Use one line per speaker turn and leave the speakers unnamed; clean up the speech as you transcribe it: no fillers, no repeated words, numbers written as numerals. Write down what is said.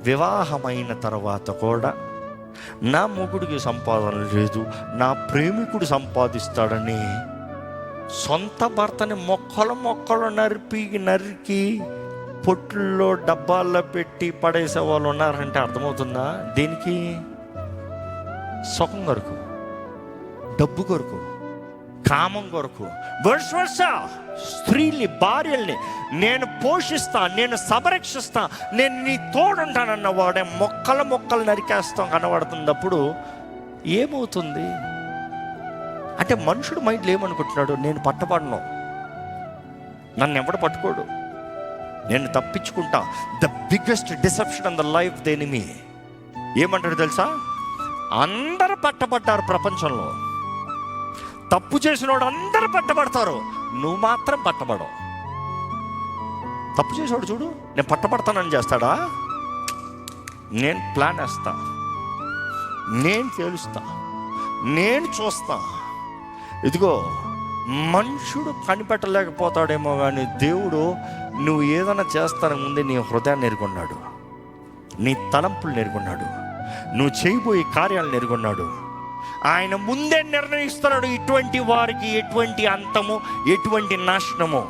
వివాహమైన తర్వాత కూడా నా మొగుడికి సంపాదన లేదు, నా ప్రేమికుడు సంపాదిస్తాడని సొంత భర్తని మొక్కలు నరికి పొట్టుల్లో డబ్బాల్లో పెట్టి పడేసే వాళ్ళు ఉన్నారంటే అర్థమవుతుందా? దేనికి? సుఖం కొరకు, డబ్బు కొరకు, కామం కొరకు. వర్ష స్త్రీల్ని, భార్యల్ని నేను పోషిస్తా, నేను సంరక్షిస్తా, నేను నీ తోడుంటానన్న వాడే మొక్కలు నరికేస్తాం కనబడుతున్నప్పుడు ఏమవుతుంది అంటే మనుషుడు మైండ్లో ఏమనుకుంటున్నాడు? నేను పట్టబడను, నన్ను ఎవడు పట్టుకోడు, నేను తప్పించుకుంటా. The biggest deception in the life the enemy ఏమంటాడు తెలుసా? అందరూ పట్టబడ్డారు ప్రపంచంలో, తప్పు చేసిన వాడు అందరూ పట్టబడతారు, నువ్వు మాత్రం పట్టబడవు. తప్పు చేసేవాడు చూడు, నేను పట్టబడతానని చేస్తాడా? నేను ప్లాన్ వేస్తా, నేను తేలుస్తా, నేను చూస్తా. ఇదిగో మనుషుడు కనిపెట్టలేకపోతాడేమో కానీ దేవుడు నువ్వు ఏదైనా చేస్తాను ముందే నీ హృదయాన్ని ఎరుగున్నాడు, నీ తలంపులు ఎరుగున్నాడు, నువ్వు చేయబోయే కార్యాలను ఎరుగున్నాడు. ఆయన ముందే నిర్ణయిస్తున్నాడు ఇటువంటి వారికి ఎటువంటి అంతము, ఎటువంటి నాశనము.